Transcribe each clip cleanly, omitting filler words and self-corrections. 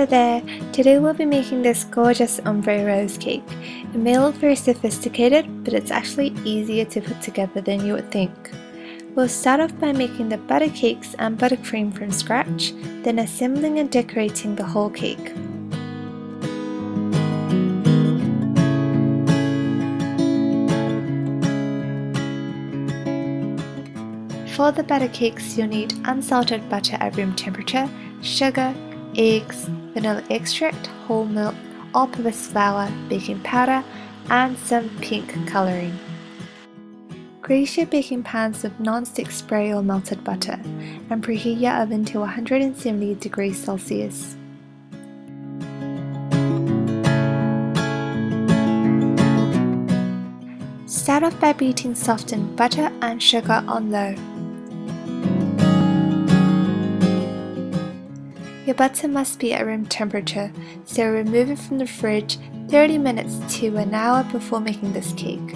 there, today we'll be making this gorgeous ombre rose cake. It may look very sophisticated, but it's actually easier to put together than you would think. We'll start off by making the butter cakes and buttercream from scratch, then assembling and decorating the whole cake. For the butter cakes, you'll need unsalted butter at room temperature, sugar, eggs, vanilla extract, whole milk, all-purpose flour, baking powder, and some pink colouring. Grease your baking pans with non-stick spray or melted butter, and preheat your oven to 170 degrees Celsius. Start off by beating softened butter and sugar on low. Your butter must be at room temperature, so remove it from the fridge 30 minutes to an hour before making this cake.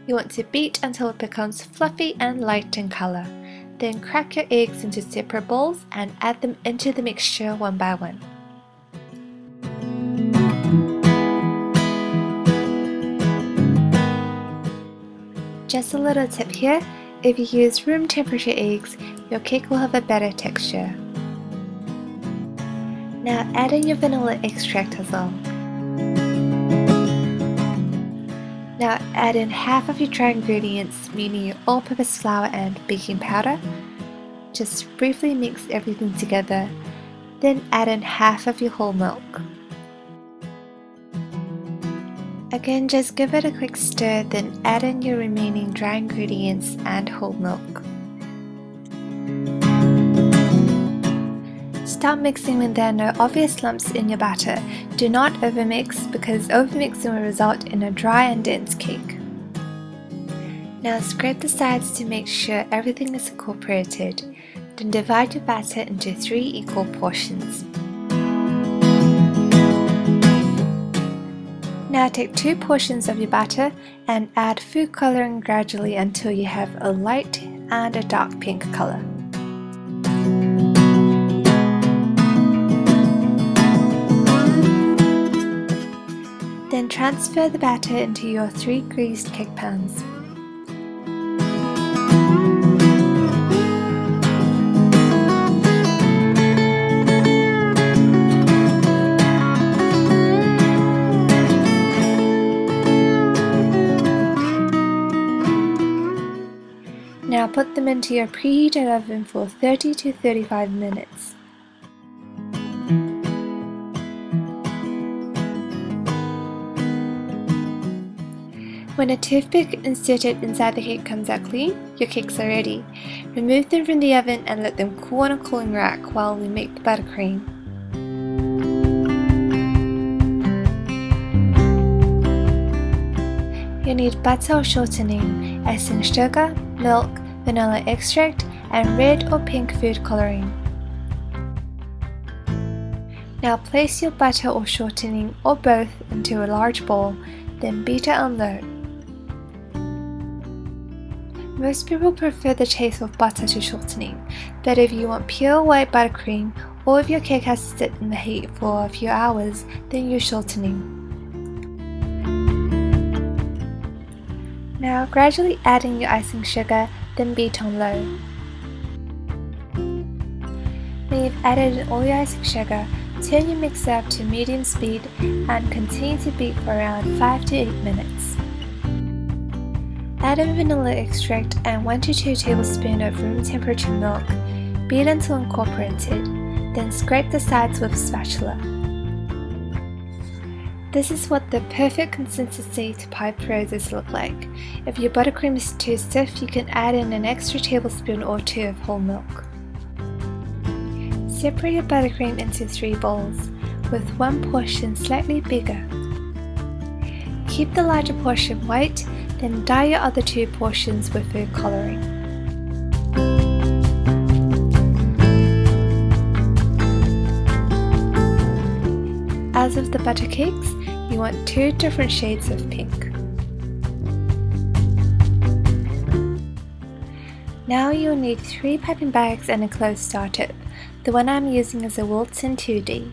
You want to beat until it becomes fluffy and light in color. Then crack your eggs into separate bowls and add them into the mixture one by one. Just a little tip here. If you use room temperature eggs, your cake will have a better texture. Now add in your vanilla extract as well. Now add in half of your dry ingredients, meaning your all-purpose flour and baking powder. Just briefly mix everything together, then add in half of your whole milk. Again, just give it a quick stir, then add in your remaining dry ingredients and whole milk. Start mixing when there are no obvious lumps in your batter. Do not overmix because overmixing will result in a dry and dense cake. Now scrape the sides to make sure everything is incorporated. Then divide your batter into 3 equal portions. Now take 2 portions of your batter and add food coloring gradually until you have a light and a dark pink color. Then transfer the batter into your 3 greased cake pans. Now put them into your preheated oven for 30 to 35 minutes. When a toothpick inserted inside the cake comes out clean, your cakes are ready. Remove them from the oven and let them cool on a cooling rack while we make the buttercream. You'll need butter or shortening, icing sugar, milk, vanilla extract, and red or pink food coloring. Now place your butter or shortening or both into a large bowl, then beat it on low. Most people prefer the taste of butter to shortening, but if you want pure white buttercream or if your cake has to sit in the heat for a few hours, then use shortening. Now gradually add in your icing sugar, then beat on low. When you've added in all your icing sugar, turn your mixer up to medium speed and continue to beat for around 5 to 8 minutes. Add in vanilla extract and 1 to 2 tablespoons of room temperature milk. Beat until incorporated, then scrape the sides with a spatula. This is what the perfect consistency to pipe roses look like. If your buttercream is too stiff, you can add in an extra tablespoon or 2 of whole milk. Separate your buttercream into 3 bowls, with 1 portion slightly bigger. Keep the larger portion white, then dye your other 2 portions with food coloring. As with the butter cakes, you want 2 different shades of pink. Now you'll need 3 piping bags and a closed star tip. The one I'm using is a Wilton 2D.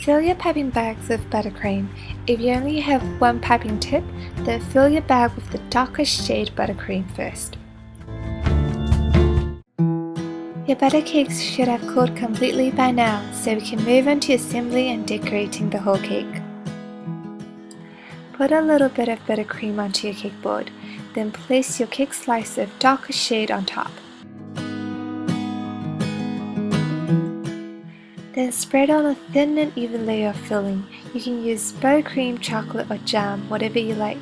Fill your piping bags with buttercream. If you only have one piping tip, then fill your bag with the darkest shade buttercream first. Your butter cakes should have cooled completely by now, so we can move on to assembly and decorating the whole cake. Put a little bit of buttercream onto your cake board, then place your cake slice of darkest shade on top. Then spread on a thin and even layer of filling. You can use buttercream, chocolate or jam, whatever you like.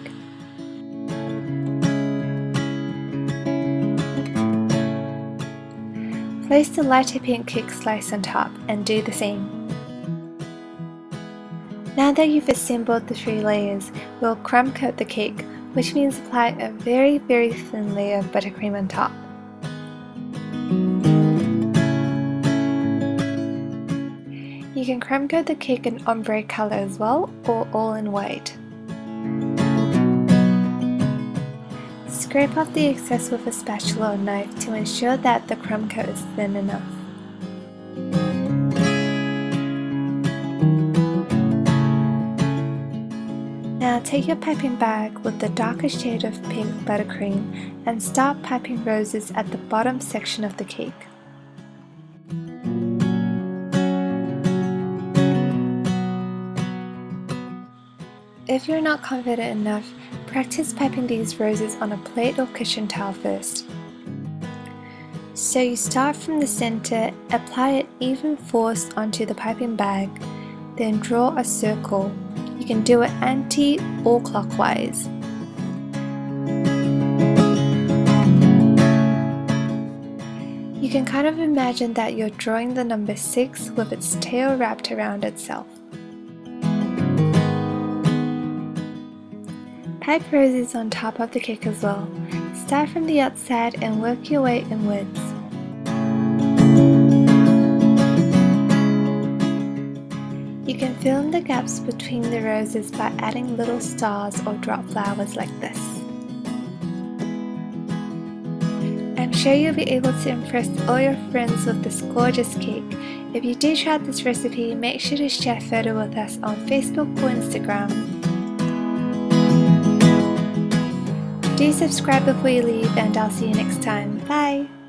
Place the lighter pink cake slice on top and do the same. Now that you've assembled the 3 layers, we'll crumb coat the cake, which means apply a very thin layer of buttercream on top. You can crumb coat the cake in ombre color as well, or all in white. Scrape off the excess with a spatula or knife to ensure that the crumb coat is thin enough. Now take your piping bag with the darkest shade of pink buttercream and start piping roses at the bottom section of the cake. If you're not confident enough, practice piping these roses on a plate or kitchen towel first. So you start from the center, apply an even force onto the piping bag, then draw a circle. You can do it anti or clockwise. You can kind of imagine that you're drawing the number 6 with its tail wrapped around itself. Pipe roses on top of the cake as well. Start from the outside and work your way inwards. You can fill in the gaps between the roses by adding little stars or drop flowers like this. I'm sure you'll be able to impress all your friends with this gorgeous cake. If you do try this recipe, make sure to share a photo with us on Facebook or Instagram. Do subscribe before you leave, and I'll see you next time. Bye!